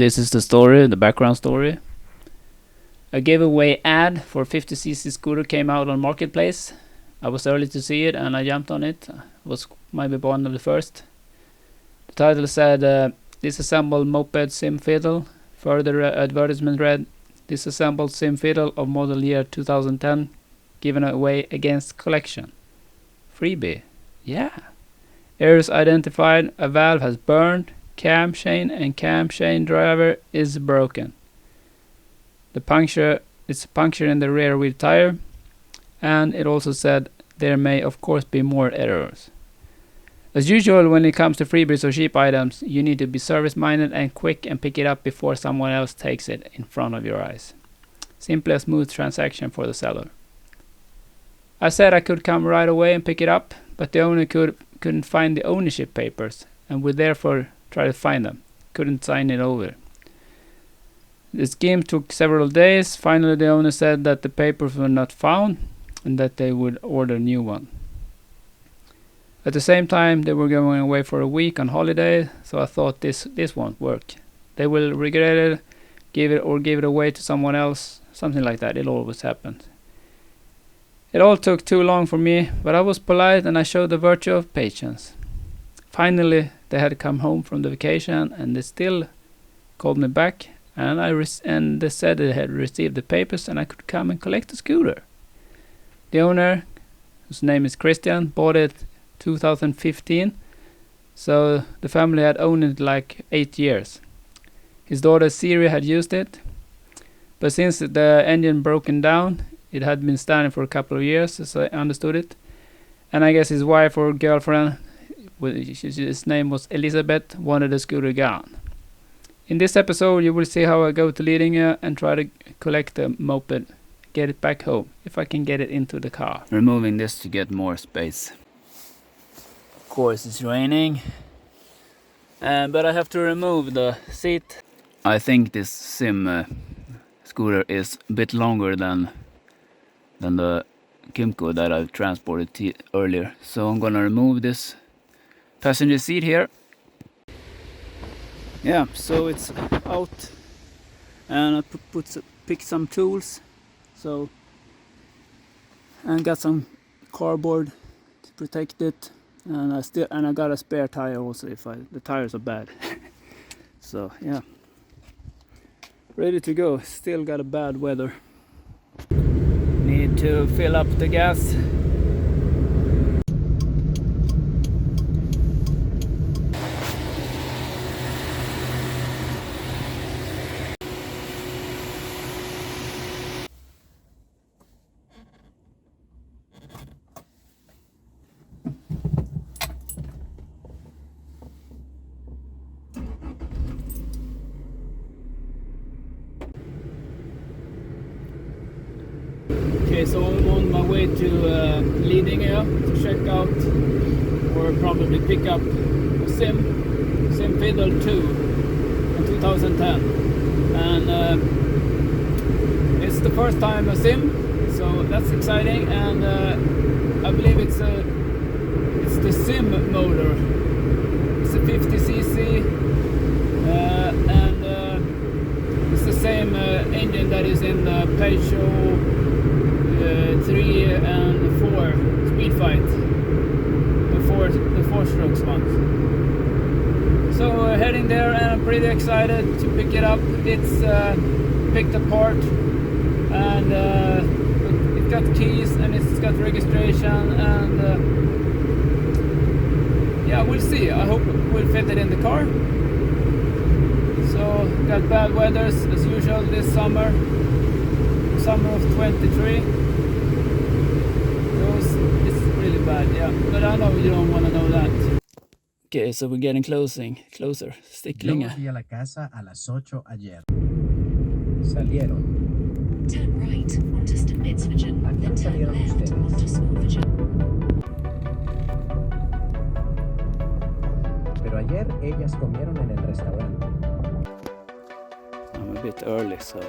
This is the story, the background story. A giveaway ad for 50cc scooter came out on Marketplace. I was early to see it and I jumped on it. Was maybe one of the first. The title said Disassembled Moped Sym Fiddle. Further advertisement read Disassembled Sym Fiddle of model year 2010 given away against collection. Freebie. Yeah. Errors identified. A valve has burned. Cam chain and cam chain driver is broken. The puncture is a puncture in the rear wheel tire. And it also said there may of course be more errors. As usual, when it comes to freebies or cheap items, you need to be service minded and quick and pick it up before someone else takes it in front of your eyes. Simply a smooth transaction for the seller. I said I could come right away and pick it up, but the owner couldn't find the ownership papers and would therefore try to find them. Couldn't sign it over. The scheme took several days. Finally, the owner said that the papers were not found and that they would order a new one. At the same time, they were going away for a week on holiday, so I thought this won't work. They will regret it, give it away to someone else, something like that. It always happens. It all took too long for me, but I was polite and I showed the virtue of patience. Finally, they had come home from the vacation and they still called me back, and they said they had received the papers and I could come and collect the scooter. The owner, whose name is Christian, bought it 2015, so the family had owned it like 8 years. His daughter Siri had used it, but since the engine broken down, it had been standing for a couple of years, as I understood it. And I guess his wife or girlfriend, his name was Elisabeth, wanted the scooter gone. In this episode you will see how I go to Lidingö and try to collect the moped, get it back home, if I can get it into the car. Removing this to get more space. Of course it's raining, but I have to remove the seat. I think this Sym scooter is a bit longer than the Kimco that I transported earlier, so I'm gonna remove this passenger seat here. Yeah, so it's out, and I picked some tools, and got some cardboard to protect it. And I got a spare tire also if the tires are bad. So yeah, ready to go. Still got a bad weather. Need to fill up the gas. Okay, so I'm on my way to Lidingö to check out or probably pick up Sym Fiddle 2 in 2010, and it's the first time a Sym, so that's exciting. And I believe it's the Sym motor. It's a 50cc, and it's the same engine that is in the Peugeot 3 and 4 Speed Fight, the 4-strokes one. So heading there, and I'm pretty excited to pick it up. It's picked apart, and it got keys and it's got registration, and yeah, we'll see. I hope we'll fit it in the car. So got bad weathers as usual this summer of 23. It's really bad, yeah, but I know you don't want to know that. Okay, so we're getting closer. Sticklinge. Yo fui a la casa a las 8 ayer. Salieron. Turn right onto Spitzvigen, then turn left onto Smallvigen. Pero ayer ellas comieron en el restaurante. I'm a bit early, so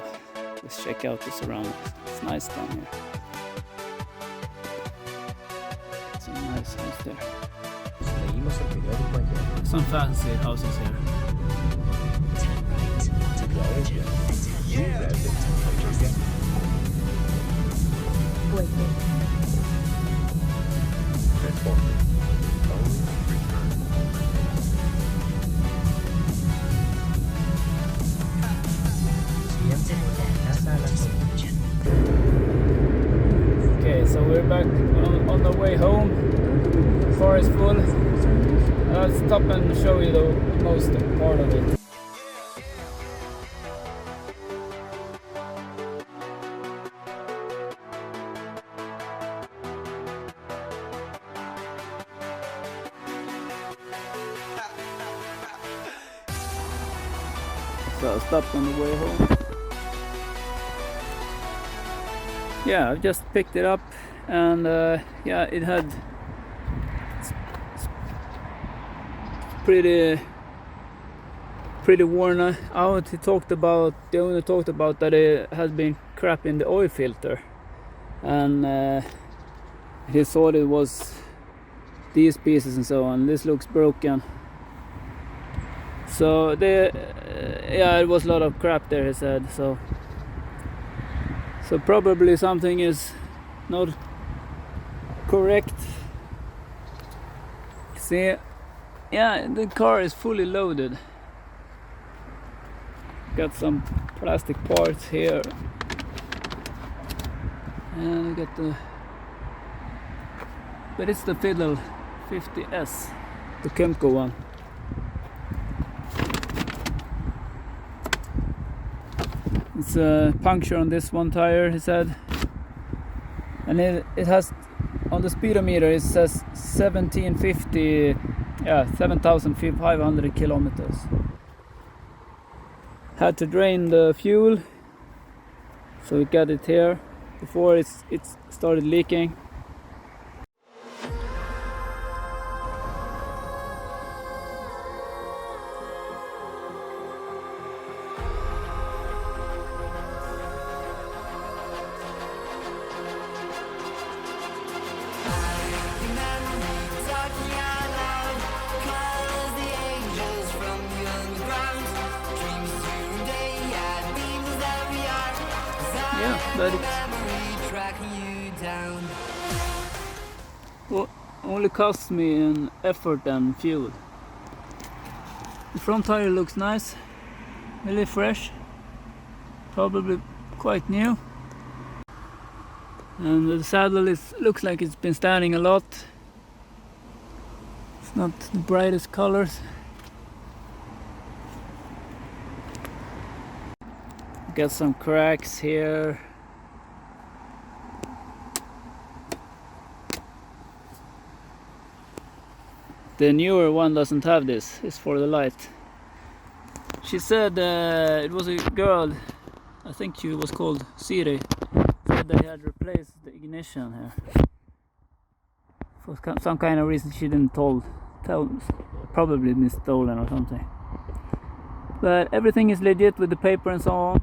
let's check out the surroundings. It's nice down here. It's a nice house there. Leímos el periódico ayer. Some fancy houses here. Turn right back on the way home. The car is full. I'll stop and show you the most part of it. So I stopped on the way home. Yeah, I just picked it up, and yeah, it had pretty worn out. The owner talked about that it had been crap in the oil filter, and he thought it was these pieces and so on. This looks broken. So yeah, it was a lot of crap there, he said. So probably something is not correct. See, yeah, the car is fully loaded. Got some plastic parts here, and I got but it's the Fiddle 50S, the Kemco one. It's a puncture on this one tire, he said, and it has on the speedometer it says 1750, yeah, 7,500 kilometers. Had to drain the fuel, so we got it here before it started leaking. But it only costs me an effort and fuel. The front tire looks nice, really fresh, probably quite new. And the saddle looks like it's been standing a lot. It's not the brightest colors. Got some cracks here. The newer one doesn't have this, it's for the light. She said it was a girl, I think she was called Siri, said they had replaced the ignition here. For some kind of reason she didn't tell, probably been stolen or something. But everything is legit with the paper and so on.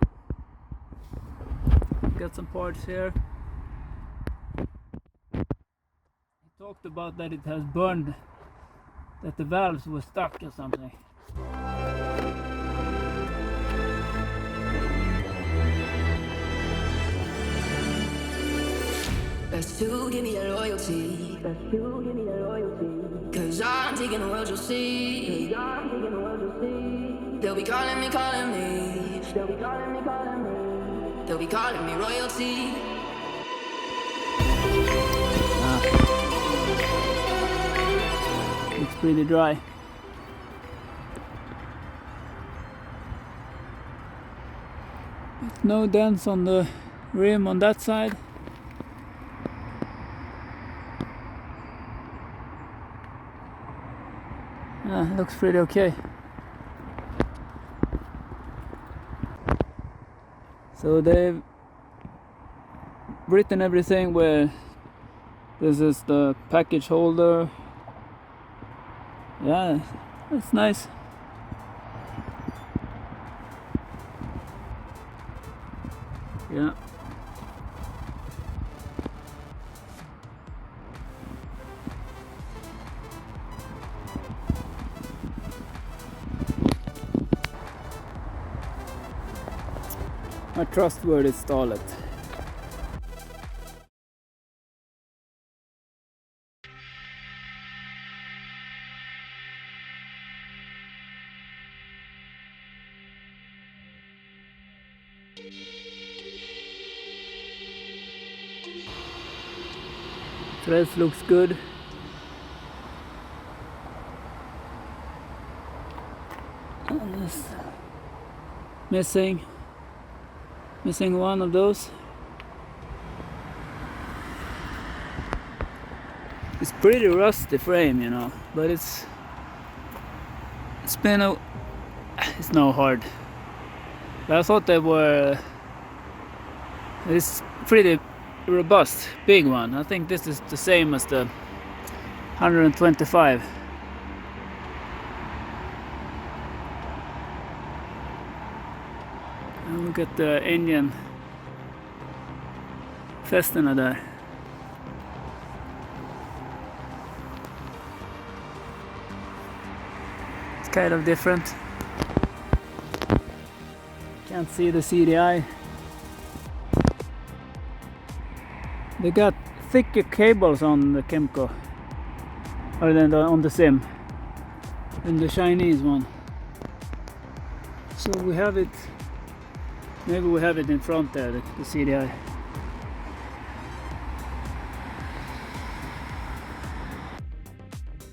Got some parts here. He talked about that it has burned, that the valves were stuck or something. Best to give me your loyalty. Cause I'm taking the world, you'll see. They'll be calling me. They'll be calling me royalty. It's pretty dry. No dents on the rim on that side. Looks pretty okay. So they've written everything where this is the package holder. Yeah, that's nice. Yeah. A trustworthy starlet. Threads looks good. And this missing one of those. It's pretty rusty frame, you know, but it's no hard. But I thought they were. It's pretty robust, big one. I think this is the same as the 125. And look at the Indian Festina there. It's kind of different. Can't see the CDI. They got thicker cables on the Kemco, or than on the Sym, than the Chinese one. So we have it. Maybe we have it in front there, the CDI.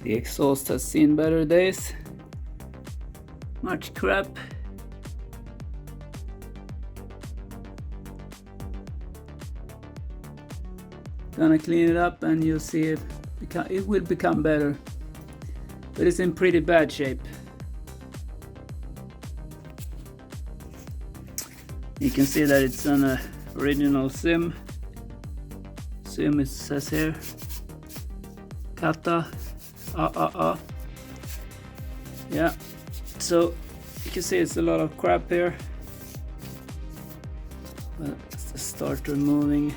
The exhaust has seen better days. Much crap. Gonna clean it up and you'll see it will become better. But it's in pretty bad shape. You can see that it's an original Sym. Sym, it says here. Kata. Yeah. So you can see it's a lot of crap here. But let's start removing.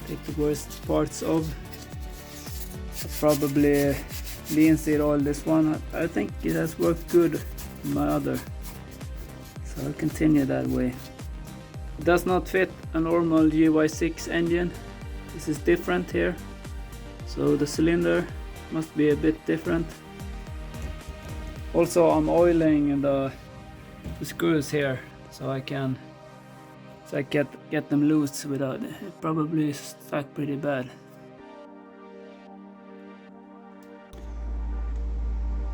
Take the worst parts off. I probably linseed all this one. I think it has worked good in my other. So I'll continue that way. It does not fit a normal GY6 engine. This is different here. So the cylinder must be a bit different. Also I'm oiling the screws here so I can get them loose without it probably stuck pretty bad.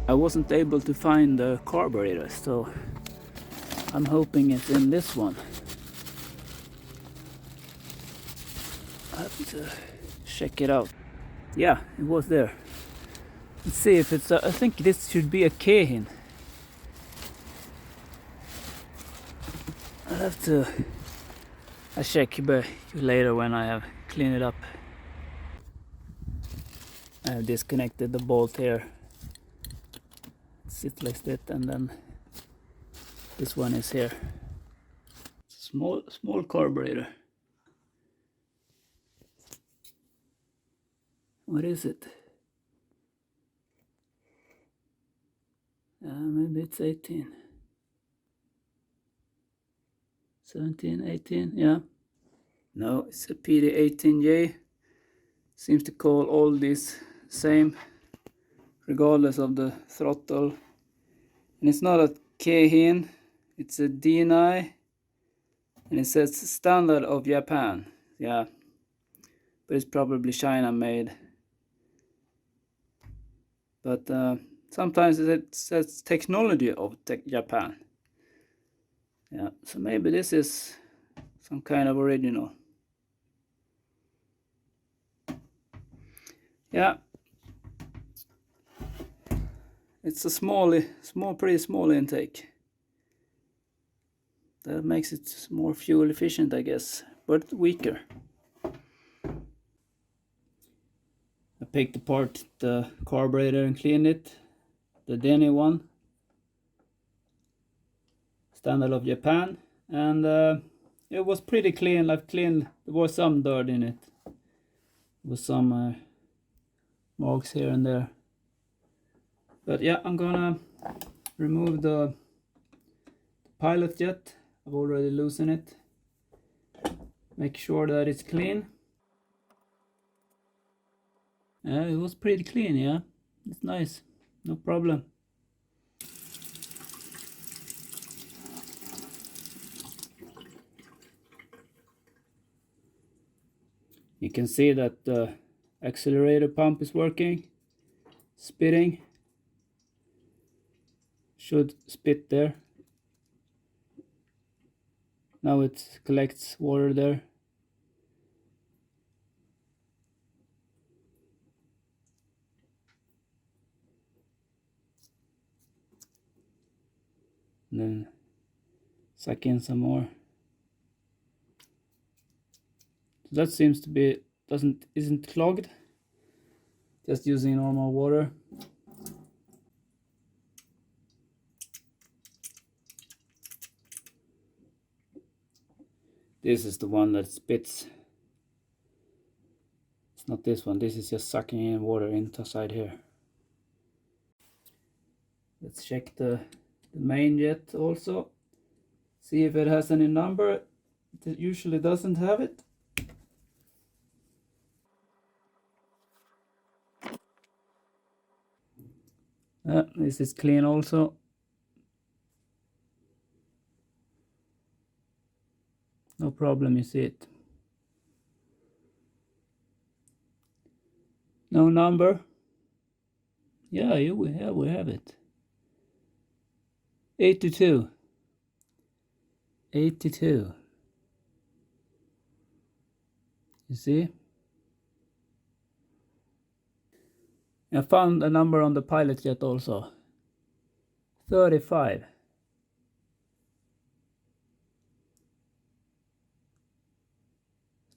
I wasn't able to find the carburetor, so I'm hoping it's in this one. I have to check it out. Yeah, it was there. Let's see if it's I think this should be a K-hin. I'll have to check later when I have cleaned it up. I have disconnected the bolt here. Sit like that, and then this one is here. Small carburetor. What is it? Maybe it's 18. 17, 18, yeah. No, it's a PD18J. Seems to call all these same, regardless of the throttle. And it's not a K-hin, it's a D9. And it says standard of Japan. Yeah, but it's probably China made. But sometimes it says technology of Japan. Yeah, so maybe this is some kind of original. Yeah, it's a pretty small intake. That makes it more fuel efficient, I guess, but weaker. I picked apart the carburetor and cleaned it. The Denny one. Standard of Japan. And it was pretty clean. I've cleaned. There was some dirt in it. There was some marks here and there. But yeah, I'm gonna remove the pilot jet. I've already loosened it. Make sure that it's clean. It was pretty clean, yeah. It's nice, no problem. You can see that the accelerator pump is working, spitting. Should spit there. Now it collects water there. And then suck in some more. So that seems to be isn't clogged. Just using normal water. This is the one that spits. It's not this one. This is just sucking in water inside here. Let's check the main jet also. See if it has any number. It usually doesn't have it. This is clean also. No problem, you see it. No number. Yeah, we have it. 82. 82. You see? I found a number on the pilot jet also. 35.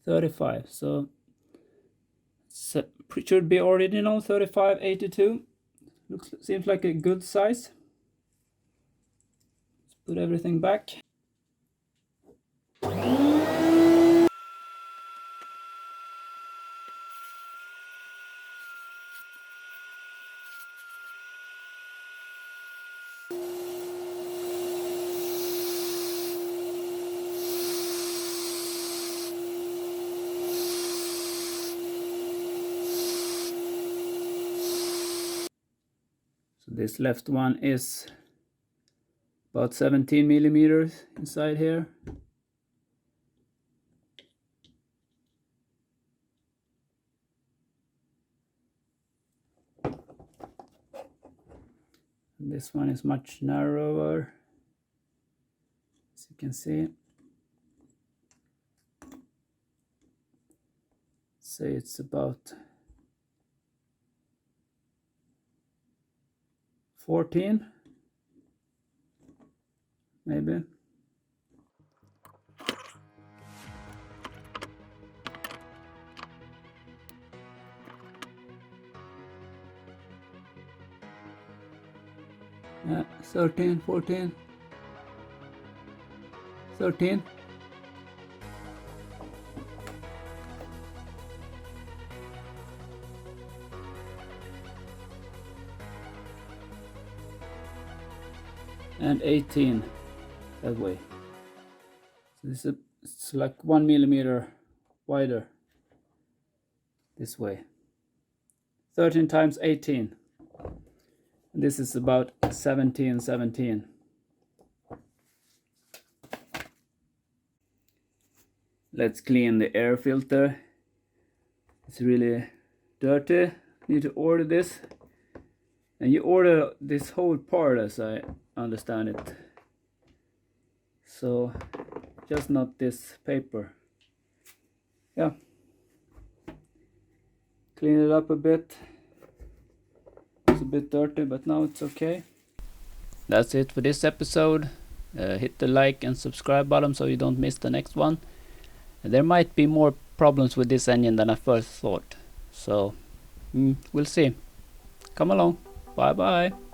35. So should be original 3582. Seems like a good size. Let's put everything back. This left one is about 17 millimeters inside here. And this one is much narrower, as you can see. Say it's about 14, maybe. Yeah, 13, 14, 13. And 18 that way. So it's like 1 millimeter wider this way. 13 times 18. And this is about 17. Let's clean the air filter. It's really dirty. Need to order this. And you order this whole part, as I understand it. So just not this paper. Yeah. Clean it up a bit. It's a bit dirty, but now it's okay. That's it for this episode. Hit the like and subscribe button so you don't miss the next one. There might be more problems with this engine than I first thought. So we'll see. Come along. Bye bye.